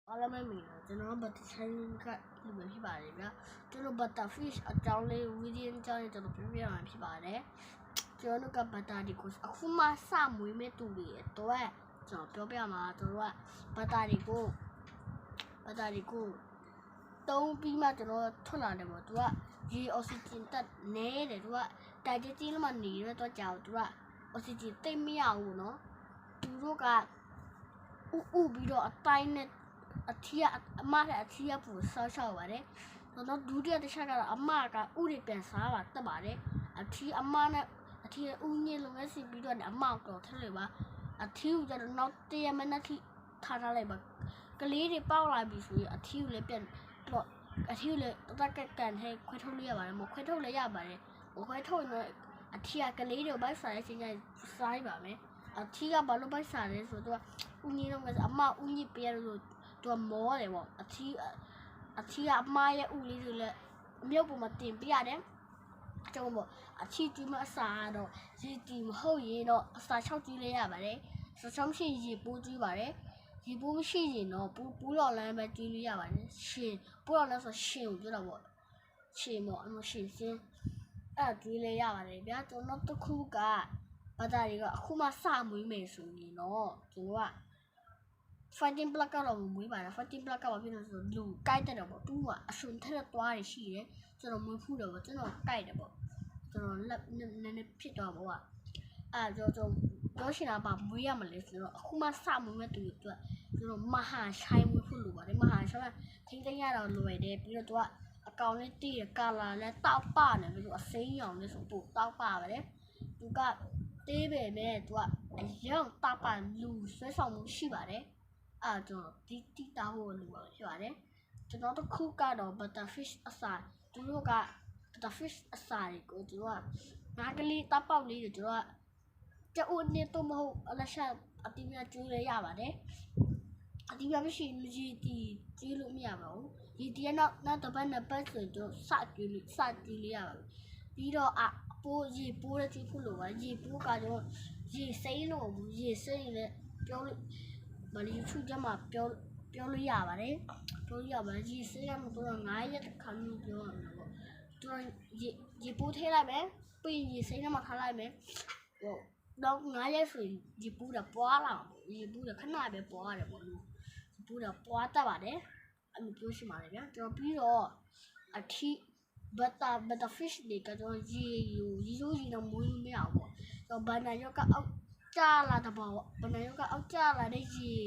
အားလုံးပဲမိတယ်ကျွန်တော်ဘတ်ချိုင်းကဒီမှာဖြစ်ပါတယ်ဗျာကျွန်တော်ဘတ်တာ fish အကြောင်းလေး video အကြောင်းလေးကျွန်တော်ပြပြမှာဖြစ်ပါတယ်ကျွန်တော်ကဘတ်တာဒီကိုအခုမှစမွေးမဲ့တူတွေတော့ကျွန်တော်ပြောပြမှာကျွန်တော်ကဘတ်တာတွေကိုတုံးပြီးမှကျွန်တော်ထွက်လာတယ်ပေါ့သူကရေအောက်ဆီဂျင်တက်နေတယ်သူကတိုက်ကြည့်လို့မှနေရတော့ကြောက်သူကအောက်ဆီဂျင်တိတ်မရဘူးနော်သူတို့ကဥပြီးတော့အတိုင်းနဲ့အထီးအမကအထီးကပူဆောက်ရှောက်ပါတယ်တော့ဒုတိယတစ်ချက်ကတော့အမကဥတွေပြန်စားပါတက်ပါတယ်အထီးအမနဲ့အထီးဥညင်းလုံးနဲ့စီပြီးတော့အမတော့ထက်လေပါအထီးကိုကျတော့နောက်1မိနစ်ထိထားလိုက်ပါကလေးတွေပေါက်လာပြီဆိုရင်အထီးကိုလည်းပြန်တော့အထီးကိုလည်းတက်ကကန်ဟဲခွဲထုတ်လို့ရပါတယ်မခွဲထုတ်လည်းရပါတယ်မခွဲထုတ်ရင်အထီးကလေးတွေကိုပိုက်စားတဲ့အချိန်ကျစားပါမယ်အထီးကဘာလို့ပိုက်စားလဲဆိုတော့ဥညင်းလုံးကအမဥညင်းပြရလို့သူကမောတယ်ပေါ့အထီးကအမရဲ့ဥလေးဆိုလည်းအမြုပ်ပေါ်မှာတင်ပြရတယ်ကျွန်တော်ပေါ့အထီးကြီးမအစာတော့ရေတီမဟုတ်ရင်တော့အစာ6ကြီးလေးရပါတယ်စချောင်းရှိရေပိုးကြီးပါတယ်ရေပိုးမရှိရင်တော့ပူတော့လမ်းပဲကြီးလေးရပါတယ်ရှင်ပူတော့လမ်းဆိုရှင်ကိုပြောတာပေါ့ရှင်ပေါ့အမရှင်စင်းအဲ့ကြီးလေးရပါတယ်ဗျာကျွန်တော်တစ်ခုကဘာသာတွေကအခုမှစမွေးမယ်ဆိုရင်တော့ကျွန်တော်ကfighting block ကတော့မွေးပါတယ် fighting block ကဘာဖြစ်လို့ဆိုလူကြိုက်တယ်ပေါ့သူကအဆွန်ထက်သွားရရှိတယ်ကျွန်တော်မွေးဖူးတယ်ပေါ့ကျွန်တော်ကြိုက်တယ်ပေါ့ကျွန်တော်လက်နည်းနည်းဖြစ်တော့ပေါ့အဲ့တော့ပြောရှင်တာပါမွေးရမလဲဆိုတော့အခုမှစမွေးမဲ့သူတို့ကျွန်တော်မဟာရှိုင်းမွေးဖူးလို့ပါတယ်မဟာရှိုင်းကထိန်းသိမ်းရတော့လွယ်တယ်ပြီးတော့သူကအကောင်လေးတည်ရကာလာလဲတောက်ပတယ်ပြီးတော့အစိမ်းရောင်လေးဆိုပို့တောက်ပပါတယ်သူကတေးပေမဲ့သူကအယောင်တောက်ပလူဆွဲဆောင်မှုရှိပါတယ်အဲ့တော့တီတာဟိုလိုပါဖြစ်ပါတယ်ကျွန်တော်တို့ခုကတော့ butterfish အစာသူတို့က butterfish အစာကိုသူတို့ကငါးကလေးတောက်ပေါက်လေးတွေသူတို့ကကျအိုးနေတော့မဟုတ်အလရှာအတီးများကျွေးလဲရပါတယ်အတီးများမရှိရေတီကျွေးလို့မရပါဘူးရေတီကနောက်တစ်ပတ်နှစ်ပတ်ဆိုတော့စကျွေးလေးရပါဘူးပြီးတော့ရေပိုးလည်းကျွေးဖို့လိုပါရေပိုးကတော့ရေစိမ့်လို့ရေစိမ့်လည်းပြောလို့မလီဖူးကြမှာပြောလို့ရပါတယ်ရေစိမ့်ရမှာတော့9ရက်ခါမျိုးပြောရမှာပေါ့သူရေပိုးထည့်လိုက်မယ်ပြီးရေစိမ့်ရမှာထားလိုက်မယ်ဟိုတော့9ရက်ဆိုရေပိုးတော့ပွားလာရေပိုးတော့ခဏပဲပွားရတယ်ပေါ့လို့ရေပိုးတော့ပွားတတ်ပါတယ်အဲ့လိုပြောရှိပါတယ်ဗျာကျွန်တော်ပြီးတော့အထီးbutterfish တွေကကျွန်တော်ရေတော့မွေးမရဘူးပေါ့ကျွန်တော်ဘန်နာရောကအောက်ကျလာတဲ့ပေါ့ဘန်နာရောကအောက်ကျလာတဲ့ရေ